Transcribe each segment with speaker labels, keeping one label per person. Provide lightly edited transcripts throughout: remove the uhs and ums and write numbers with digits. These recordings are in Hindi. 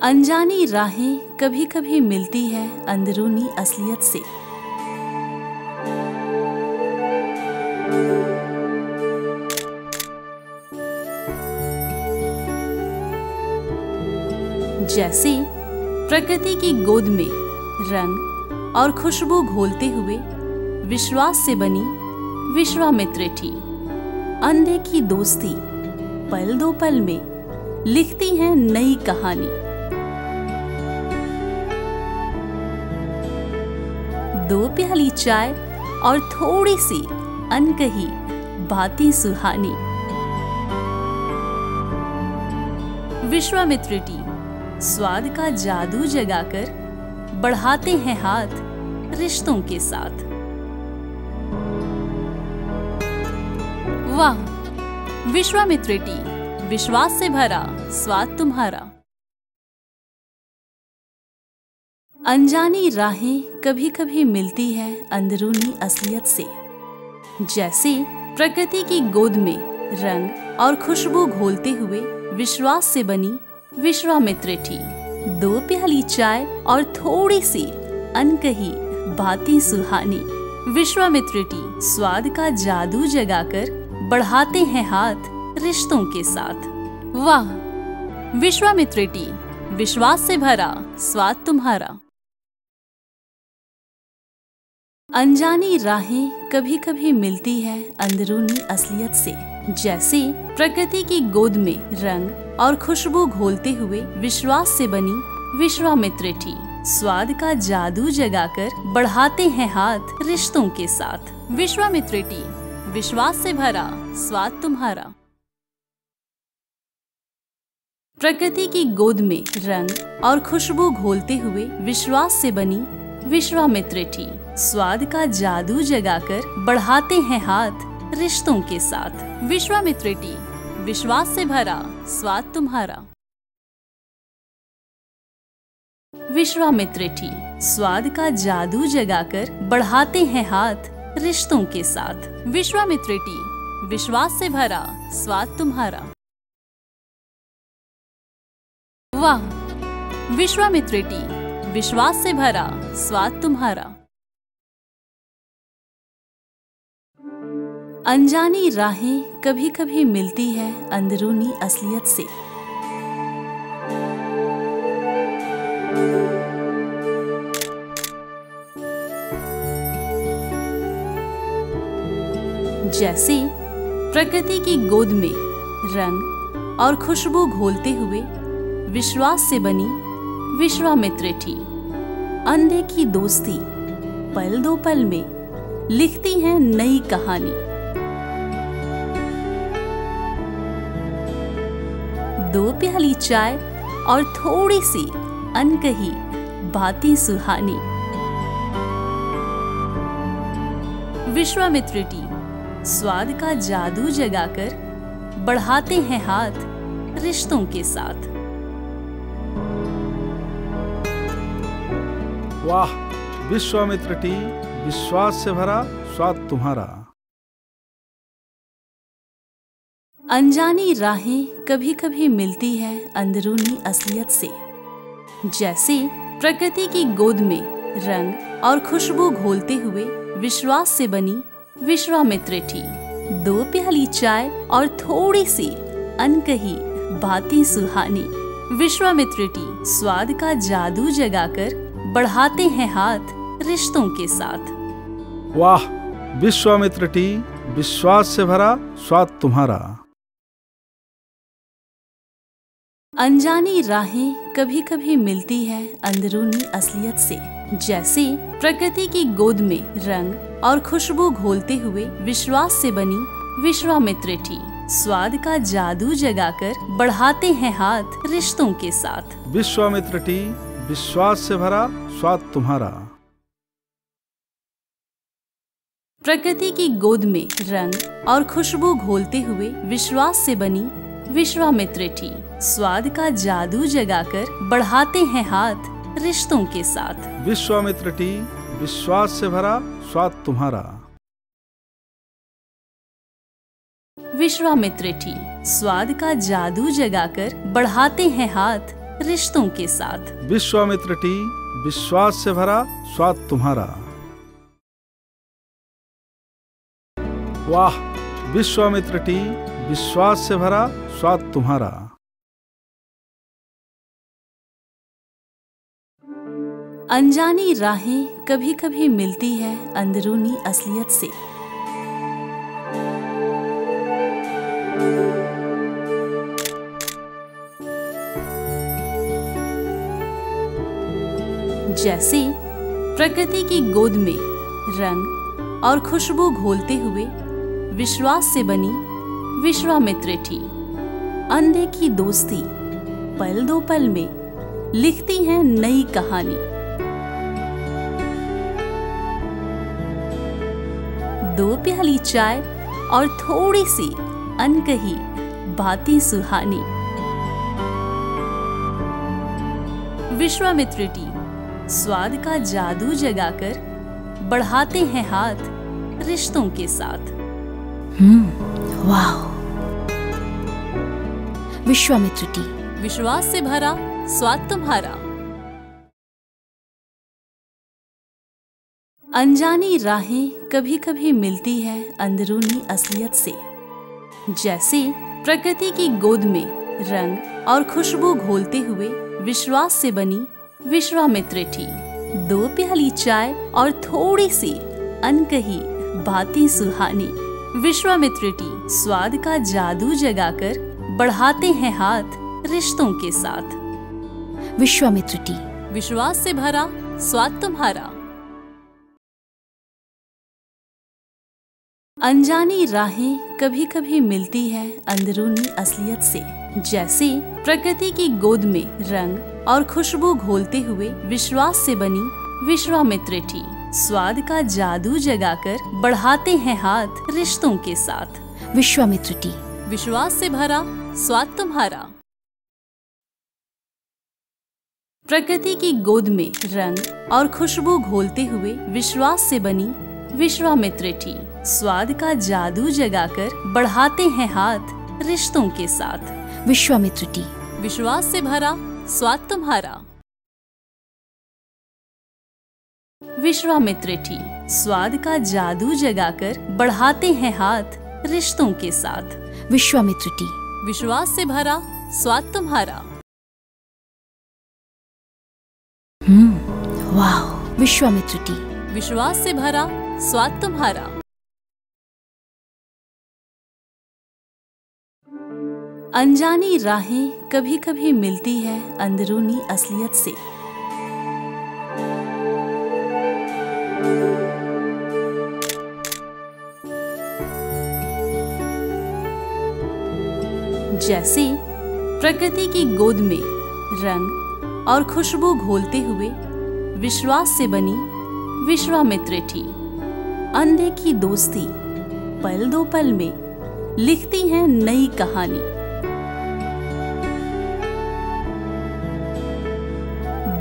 Speaker 1: अनजानी राहें कभी कभी मिलती है अंदरूनी असलियत से। जैसे प्रकृति की गोद में रंग और खुशबू घोलते हुए विश्वास से बनी विश्वामित्र थी। अंधे की दोस्ती पल दो पल में लिखती है नई कहानी। दो प्याली चाय और थोड़ी सी अनकही बातें सुहानी। विश्वामित्र टी स्वाद का जादू जगाकर बढ़ाते हैं हाथ रिश्तों के साथ। वाह! विश्वामित्र टी, विश्वास से भरा स्वाद तुम्हारा। अनजानी राहें कभी कभी मिलती है अंदरूनी असलियत से। जैसे प्रकृति की गोद में रंग और खुशबू घोलते हुए विश्वास से बनी विश्वामित्र थी। दो प्याली चाय और थोड़ी सी अनकही बातें सुहानी। विश्वामित्र टी स्वाद का जादू जगाकर बढ़ाते हैं हाथ रिश्तों के साथ। वाह! विश्वामित्र टी, विश्वास से भरा स्वाद तुम्हारा। अनजानी राहें कभी कभी मिलती है अंदरूनी असलियत से। जैसे प्रकृति की गोद में रंग और खुशबू घोलते हुए विश्वास से बनी विश्वामित्र थी। स्वाद का जादू जगाकर बढ़ाते हैं हाथ रिश्तों के साथ। विश्वामित्र टी, विश्वास से भरा स्वाद तुम्हारा। प्रकृति की गोद में रंग और खुशबू घोलते हुए विश्वास से बनी विश्वामित्र थी। स्वाद का जादू जगाकर बढ़ाते हैं हाथ रिश्तों के साथ। विश्वामित्र टी, विश्वास से भरा स्वाद तुम्हारा। विश्वामित्र टी स्वाद का जादू जगाकर बढ़ाते हैं हाथ रिश्तों के साथ। विश्वामित्र टी, विश्वास से भरा स्वाद तुम्हारा। वाह! विश्वामित्र टी, विश्वास से भरा स्वाद तुम्हारा। अनजानी राहें कभी कभी मिलती है अंदरूनी असलियत से। जैसे प्रकृति की गोद में रंग और खुशबू घोलते हुए विश्वास से बनी विश्वामित्र थी। अंधे की दोस्ती पल दो पल में लिखती है नई कहानी। दो प्याली चाय और थोड़ी सी अनकही बातें सुहानी। विश्वामित्र टी स्वाद का जादू जगाकर बढ़ाते हैं हाथ रिश्तों के साथ।
Speaker 2: वाह! विश्वामित्र टी, विश्वास से भरा स्वाद तुम्हारा।
Speaker 1: अनजानी राहें कभी कभी मिलती है अंदरूनी असलियत से। जैसे प्रकृति की गोद में रंग और खुशबू घोलते हुए विश्वास से बनी विश्वामित्र थी। दो प्याली चाय और थोड़ी सी अनकही बातें सुहानी। विश्वामित्र टी स्वाद का जादू जगाकर बढ़ाते हैं हाथ रिश्तों के साथ।
Speaker 2: वाह! विश्वामित्र टी, विश्वास से भरा स्वाद तुम्हारा।
Speaker 1: अनजानी राहें कभी कभी मिलती है अंदरूनी असलियत से। जैसे प्रकृति की गोद में रंग और खुशबू घोलते हुए विश्वास से बनी विश्वामित्र थी। स्वाद का जादू जगाकर बढ़ाते हैं हाथ रिश्तों के साथ।
Speaker 2: विश्वामित्र टी, विश्वास से भरा स्वाद तुम्हारा।
Speaker 1: प्रकृति की गोद में रंग और खुशबू घोलते हुए विश्वास से बनी विश्वामित्र थी। स्वाद का जादू जगाकर बढ़ाते हैं हाथ रिश्तों के साथ।
Speaker 2: विश्वामित्र टी, विश्वास से भरा स्वाद तुम्हारा।
Speaker 1: विश्वामित्र टी स्वाद का जादू जगाकर बढ़ाते हैं हाथ रिश्तों के साथ।
Speaker 2: विश्वामित्र टी, विश्वास से भरा स्वाद तुम्हारा। वाह, विश्वामित्र टी, विश्वास से भरा स्वाद तुम्हारा।
Speaker 1: अनजानी राहें कभी कभी मिलती है अंदरूनी असलियत से। जैसे प्रकृति की गोद में रंग और खुशबू घोलते हुए विश्वास से बनी विश्वामित्र टी। अनदेखी दोस्ती पल दो पल में लिखती है नई कहानी। दो प्याली चाय और थोड़ी सी अनकही बातें सुहानी। विश्वामित्र टी स्वाद का जादू जगाकर बढ़ाते हैं हाथ रिश्तों के साथ।
Speaker 3: वाह, विश्वामित्र टी,
Speaker 1: विश्वास से भरा स्वाद तुम्हारा। अनजानी राहें कभी कभी मिलती है अंदरूनी असलियत से। जैसे प्रकृति की गोद में रंग और खुशबू घोलते हुए विश्वास से बनी विश्वामित्र टी। दो प्याली चाय और थोड़ी सी अनकही बातें सुहानी। विश्वामित्र टी स्वाद का जादू जगाकर बढ़ाते हैं हाथ रिश्तों के साथ।
Speaker 3: विश्वामित्र टी,
Speaker 1: विश्वास से भरा स्वाद तुम्हारा। अनजानी राहें कभी कभी मिलती है अंदरूनी असलियत से। जैसे प्रकृति की गोद में रंग और खुशबू घोलते हुए विश्वास से बनी विश्वामित्र टी। स्वाद का जादू जगाकर बढ़ाते हैं हाथ रिश्तों के साथ।
Speaker 3: विश्वामित्र टी,
Speaker 1: विश्वास से भरा स्वाद तुम्हारा। प्रकृति की गोद में रंग और खुशबू घोलते हुए विश्वास से बनी विश्वामित्र टी। स्वाद का जादू जगाकर बढ़ाते हैं हाथ रिश्तों के साथ।
Speaker 3: विश्वामित्र टी,
Speaker 1: विश्वास से भरा स्वाद तुम्हारा। विश्वामित्र टी स्वाद का जादू जगाकर बढ़ाते हैं हाथ रिश्तों के साथ।
Speaker 3: विश्वामित्र टी,
Speaker 1: विश्वास से भरा स्वाद तुम्हारा।
Speaker 3: वाह, विश्वामित्र टी,
Speaker 1: विश्वास से भरा स्वाद तुम्हारा। अनजानी राहें कभी कभी मिलती है अंदरूनी असलियत से। जैसे प्रकृति की गोद में रंग और खुशबू घोलते हुए विश्वास से बनी विश्वामित्र टी। अनदेखी दोस्ती पल दो पल में लिखती है नई कहानी।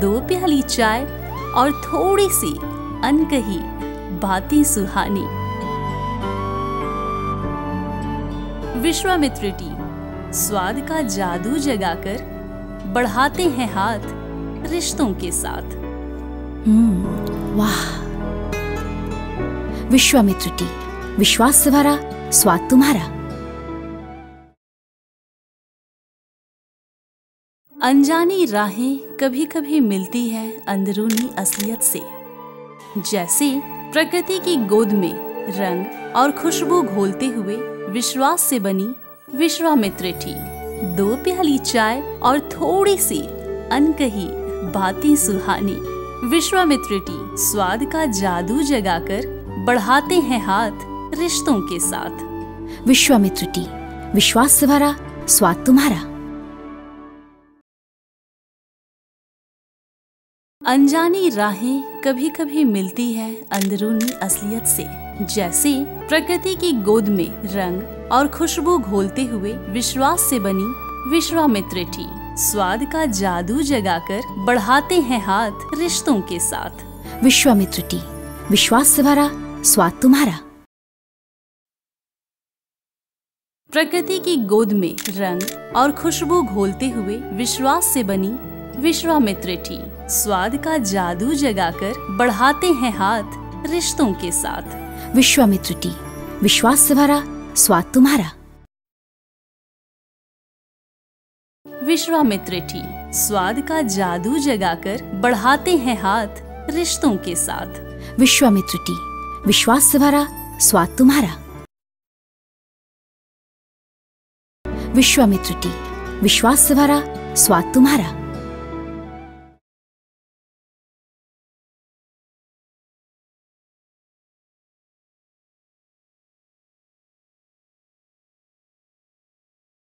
Speaker 1: दो प्याली चाय और थोड़ी सी अनकही बातें सुहानी। विश्वामित्र टी स्वाद का जादू जगाकर बढ़ाते हैं हाथ रिश्तों के साथ।
Speaker 3: वाह, विश्वामित्र टी, विश्वास से भरा स्वाद तुम्हारा।
Speaker 1: अनजानी राहें कभी कभी मिलती है अंदरूनी असलियत से। जैसे प्रकृति की गोद में रंग और खुशबू घोलते हुए विश्वास से बनी विश्वामित्र टी। दो प्याली चाय और थोड़ी सी अनकही बातें सुहानी। विश्वामित्र टी स्वाद का जादू जगाकर बढ़ाते हैं हाथ रिश्तों के साथ।
Speaker 3: विश्वामित्र टी, विश्वास से भरा स्वाद तुम्हारा।
Speaker 1: अनजानी राहें कभी कभी मिलती है अंदरूनी असलियत से। जैसे प्रकृति की गोद में रंग और खुशबू घोलते हुए विश्वास से बनी विश्वामित्र टी। स्वाद का जादू जगाकर बढ़ाते हैं हाथ रिश्तों के साथ।
Speaker 3: विश्वामित्र टी, विश्वास से भरा स्वाद तुम्हारा।
Speaker 1: प्रकृति की गोद में रंग और खुशबू घोलते हुए विश्वास से बनी विश्वामित्र टी, स्वाद का जादू जगाकर बढ़ाते हैं हाथ रिश्तों के साथ।
Speaker 3: विश्वामित्र टी, विश्वास से भरा स्वाद तुम्हारा।
Speaker 1: विश्वामित्र टी, स्वाद का जादू जगाकर बढ़ाते हैं हाथ रिश्तों के साथ।
Speaker 3: विश्वामित्र टी, विश्वास से भरा स्वाद तुम्हारा। विश्वामित्र टी, विश्वास से भरा स्वाद तुम्हारा।